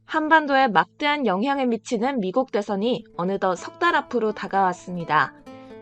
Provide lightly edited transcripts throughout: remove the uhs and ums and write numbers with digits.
한반도에 막대한 영향을 미치는 미국 대선이 어느덧 석 달 앞으로 다가왔습니다.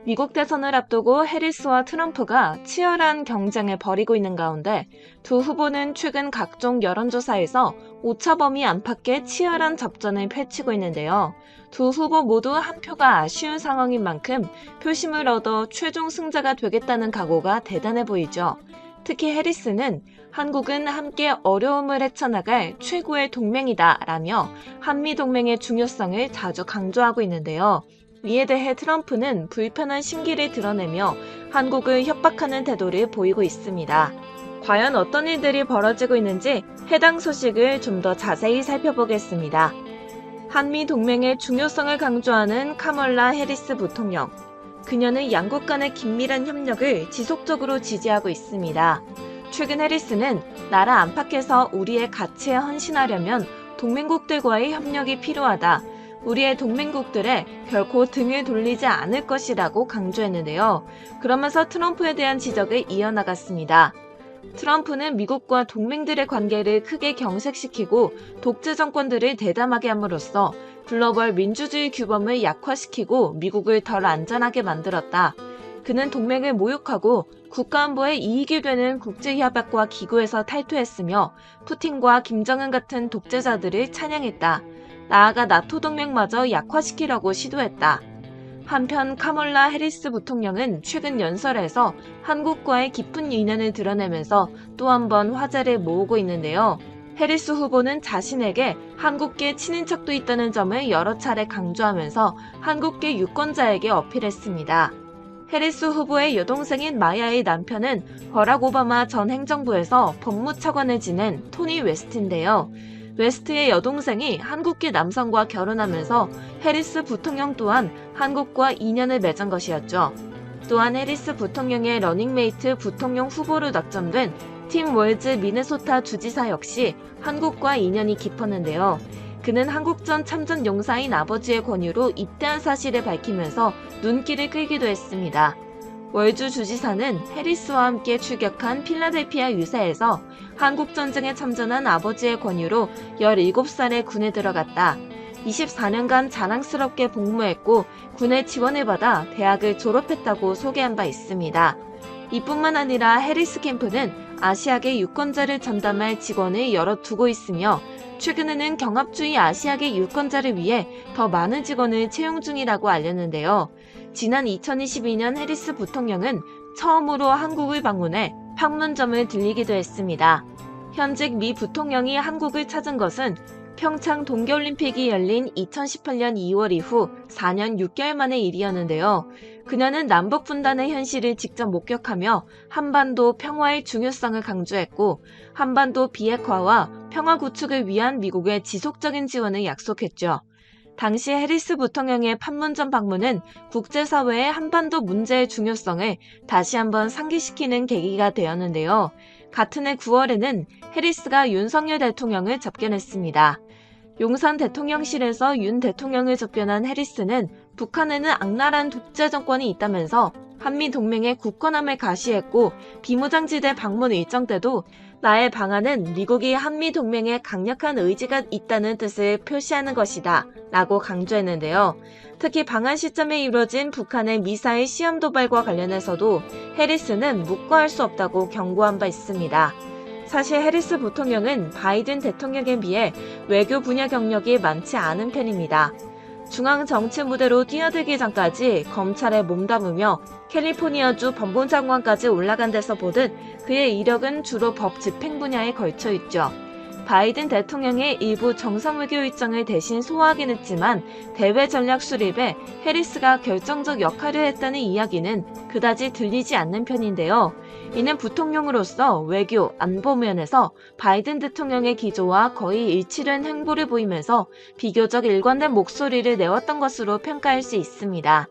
미국 대선을 앞두고 해리스와 트럼프가 치열한 경쟁을 벌이고 있는 가운데 두 후보는 최근 각종 여론조사에서 오차범위 안팎의 치열한 접전을 펼치고 있는데요. 두 후보 모두 한 표가 아쉬운 상황인 만큼 표심을 얻어 최종 승자가 되겠다는 각오가 대단해 보이죠. 특히 해리스는 한국은 함께 어려움을 헤쳐나갈 최고의 동맹이다라며 한미동맹의 중요성을 자주 강조하고 있는데요. 이에 대해 트럼프는 불편한 심기를 드러내며 한국을 협박하는 태도를 보이고 있습니다. 과연 어떤 일들이 벌어지고 있는지 해당 소식을 좀 더 자세히 살펴보겠습니다. 한미동맹의 중요성을 강조하는 카멀라 해리스 부통령. 그녀는 양국 간의 긴밀한 협력을 지속적으로 지지하고 있습니다. 최근 해리스는 나라 안팎에서 우리의 가치에 헌신하려면 동맹국들과의 협력이 필요하다. 우리의 동맹국들에 결코 등을 돌리지 않을 것이라고 강조했는데요. 그러면서 트럼프에 대한 지적을 이어나갔습니다. 트럼프는 미국과 동맹들의 관계를 크게 경색시키고 독재 정권들을 대담하게 함으로써 글로벌 민주주의 규범을 약화시키고 미국을 덜 안전하게 만들었다. 그는 동맹을 모욕하고 국가안보에 이익이 되는 국제협약과 기구에서 탈퇴했으며 푸틴과 김정은 같은 독재자들을 찬양했다. 나아가 나토 동맹마저 약화시키려고 시도했다. 한편 카멀라 해리스 부통령은 최근 연설에서 한국과의 깊은 인연을 드러내면서 또 한 번 화제를 모으고 있는데요. 해리스 후보는 자신에게 한국계 친인척도 있다는 점을 여러 차례 강조하면서 한국계 유권자에게 어필했습니다. 해리스 후보의 여동생인 마야의 남편은 버락 오바마 전 행정부에서 법무차관을 지낸 토니 웨스트인데요. 웨스트의 여동생이 한국계 남성과 결혼하면서 해리스 부통령 또한 한국과 인연을 맺은 것이었죠. 또한 해리스 부통령의 러닝메이트 부통령 후보로 낙점된 팀 월즈 미네소타 주지사 역시 한국과 인연이 깊었는데요. 그는 한국전 참전 용사인 아버지의 권유로 입대한 사실을 밝히면서 눈길을 끌기도 했습니다. 월주 주지사는 해리스와 함께 출격한 필라델피아 유세에서 한국전쟁에 참전한 아버지의 권유로 17살에 군에 들어갔다. 24년간 자랑스럽게 복무했고 군의 지원을 받아 대학을 졸업했다고 소개한 바 있습니다. 이뿐만 아니라 해리스 캠프는 아시아계 유권자를 전담할 직원을 열어두고 있으며 최근에는 경합주의 아시아계 유권자를 위해 더 많은 직원을 채용 중이라고 알렸는데요. 지난 2022년 해리스 부통령은 처음으로 한국을 방문해 판문점을 들리기도 했습니다. 현직 미 부통령이 한국을 찾은 것은 평창 동계올림픽이 열린 2018년 2월 이후 4년 6개월 만의 일이었는데요. 그녀는 남북분단의 현실을 직접 목격하며 한반도 평화의 중요성을 강조했고 한반도 비핵화와 평화 구축을 위한 미국의 지속적인 지원을 약속했죠. 당시 해리스 부통령의 판문점 방문은 국제사회의 한반도 문제의 중요성을 다시 한번 상기시키는 계기가 되었는데요. 같은 해 9월에는 해리스가 윤석열 대통령을 접견했습니다. 용산 대통령실에서 윤 대통령을 접견한 해리스는 북한에는 악랄한 독재 정권이 있다면서 한미동맹의 굳건함을 가시했고 비무장지대 방문 일정 때도 나의 방안은 미국이 한미동맹에 강력한 의지가 있다는 뜻을 표시하는 것이다 라고 강조했는데요. 특히 방한 시점에 이루어진 북한의 미사일 시험 도발과 관련해서도 해리스는 묵과할 수 없다고 경고한 바 있습니다. 사실 해리스 부통령은 바이든 대통령에 비해 외교 분야 경력이 많지 않은 편입니다. 중앙 정치 무대로 뛰어들기 전까지 검찰에 몸담으며 캘리포니아주 법무장관까지 올라간 데서 보듯 그의 이력은 주로 법 집행 분야에 걸쳐 있죠. 바이든 대통령의 일부 정상외교 일정을 대신 소화하긴 했지만 대외 전략 수립에 해리스가 결정적 역할을 했다는 이야기는 그다지 들리지 않는 편인데요. 이는 부통령으로서 외교, 안보 면에서 바이든 대통령의 기조와 거의 일치된 행보를 보이면서 비교적 일관된 목소리를 내었던 것으로 평가할 수 있습니다.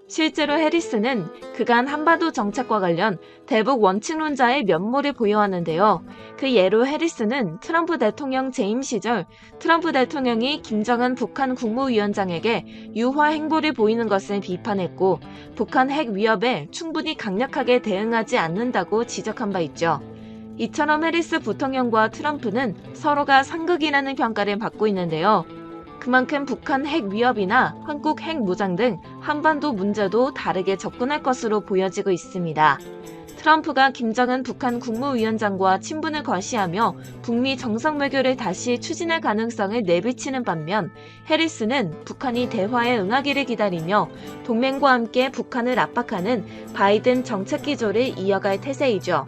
실제로 해리스는 그간 한반도 정책과 관련 대북 원칙론자의 면모를 보여왔는데요. 그 예로 해리스는 트럼프 대통령 재임 시절 트럼프 대통령이 김정은 북한 국무위원장에게 유화 행보를 보이는 것을 비판했고 북한 핵 위협에 충분히 강력하게 대응하지 않는다고 지적한 바 있죠. 이처럼 해리스 부통령과 트럼프는 서로가 상극이라는 평가를 받고 있는데요. 그만큼 북한 핵 위협이나 한국 핵 무장 등 한반도 문제도 다르게 접근할 것으로 보여지고 있습니다. 트럼프가 김정은 북한 국무위원장과 친분을 과시하며 북미 정상외교를 다시 추진할 가능성을 내비치는 반면 해리스는 북한이 대화에 응하기를 기다리며 동맹과 함께 북한을 압박하는 바이든 정책 기조를 이어갈 태세이죠.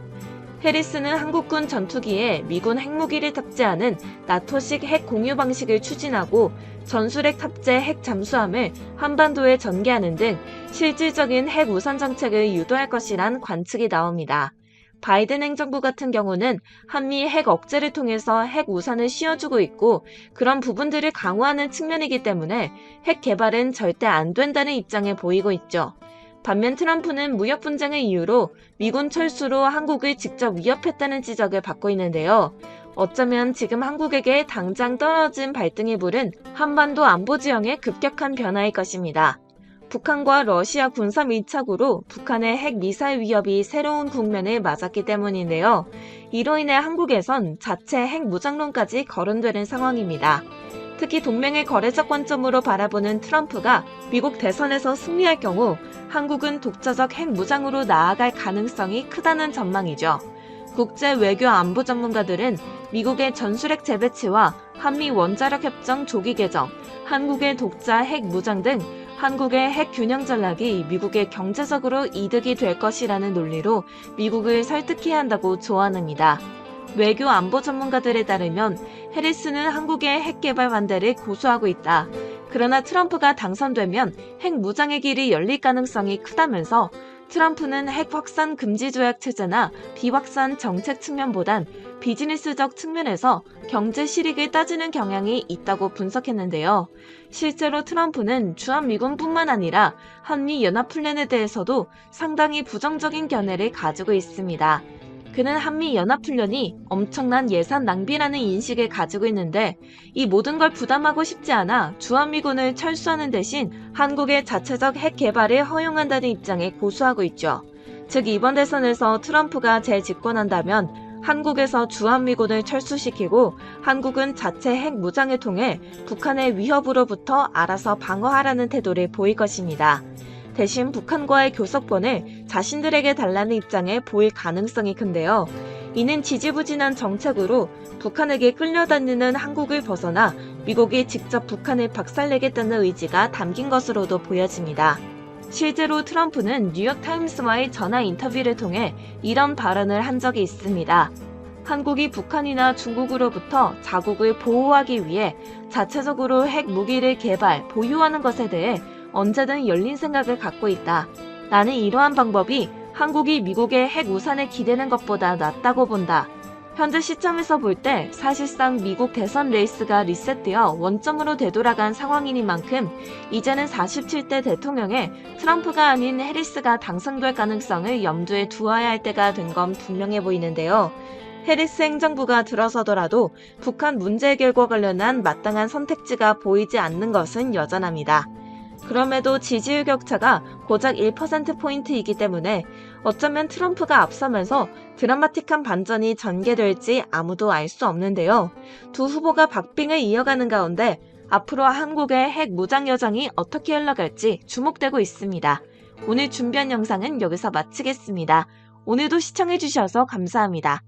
해리스는 한국군 전투기에 미군 핵무기를 탑재하는 나토식 핵 공유 방식을 추진하고 전술핵 탑재 핵 잠수함을 한반도에 전개하는 등 실질적인 핵 우선 정책을 유도할 것이란 관측이 나옵니다. 바이든 행정부 같은 경우는 한미 핵 억제를 통해서 핵 우산을 씌워주고 있고 그런 부분들을 강화하는 측면이기 때문에 핵 개발은 절대 안 된다는 입장을 보이고 있죠. 반면 트럼프는 무역 분쟁을 이유로 미군 철수로 한국을 직접 위협했다는 지적을 받고 있는데요. 어쩌면 지금 한국에게 당장 떨어진 발등에 불은 한반도 안보 지형의 급격한 변화일 것입니다. 북한과 러시아 군사 밀착으로 북한의 핵 미사일 위협이 새로운 국면을 맞았기 때문인데요. 이로 인해 한국에선 자체 핵 무장론까지 거론되는 상황입니다. 특히 동맹을 거래적 관점으로 바라보는 트럼프가 미국 대선에서 승리할 경우 한국은 독자적 핵 무장으로 나아갈 가능성이 크다는 전망이죠. 국제 외교 안보 전문가들은 미국의 전술핵 재배치와 한미 원자력 협정 조기 개정, 한국의 독자 핵 무장 등 한국의 핵 균형 전략이 미국의 경제적으로 이득이 될 것이라는 논리로 미국을 설득해야 한다고 조언합니다. 외교 안보 전문가들에 따르면 해리스는 한국의 핵 개발 반대를 고수하고 있다. 그러나 트럼프가 당선되면 핵 무장의 길이 열릴 가능성이 크다면서 트럼프는 핵 확산 금지 조약 체제나 비확산 정책 측면보단 비즈니스적 측면에서 경제 실익을 따지는 경향이 있다고 분석했는데요. 실제로 트럼프는 주한미군뿐만 아니라 한미연합훈련에 대해서도 상당히 부정적인 견해를 가지고 있습니다. 그는 한미연합훈련이 엄청난 예산 낭비라는 인식을 가지고 있는데 이 모든 걸 부담하고 싶지 않아 주한미군을 철수하는 대신 한국의 자체적 핵 개발을 허용한다는 입장에 고수하고 있죠. 즉 이번 대선에서 트럼프가 재집권한다면 한국에서 주한미군을 철수시키고 한국은 자체 핵 무장을 통해 북한의 위협으로부터 알아서 방어하라는 태도를 보일 것입니다. 대신 북한과의 교섭권을 자신들에게 달라는 입장에 보일 가능성이 큰데요. 이는 지지부진한 정책으로 북한에게 끌려다니는 한국을 벗어나 미국이 직접 북한을 박살내겠다는 의지가 담긴 것으로도 보여집니다. 실제로 트럼프는 뉴욕타임스와의 전화 인터뷰를 통해 이런 발언을 한 적이 있습니다. 한국이 북한이나 중국으로부터 자국을 보호하기 위해 자체적으로 핵 무기를 개발, 보유하는 것에 대해 언제든 열린 생각을 갖고 있다. 나는 이러한 방법이 한국이 미국의 핵 우산에 기대는 것보다 낫다고 본다. 현재 시점에서 볼 때 사실상 미국 대선 레이스가 리셋되어 원점으로 되돌아간 상황이니만큼 이제는 47대 대통령에 트럼프가 아닌 해리스가 당선될 가능성을 염두에 두어야 할 때가 된 건 분명해 보이는데요. 해리스 행정부가 들어서더라도 북한 문제 해결과 관련한 마땅한 선택지가 보이지 않는 것은 여전합니다. 그럼에도 지지율 격차가 고작 1%포인트이기 때문에 어쩌면 트럼프가 앞서면서 드라마틱한 반전이 전개될지 아무도 알 수 없는데요. 두 후보가 박빙을 이어가는 가운데 앞으로 한국의 핵 무장 여정이 어떻게 흘러갈지 주목되고 있습니다. 오늘 준비한 영상은 여기서 마치겠습니다. 오늘도 시청해주셔서 감사합니다.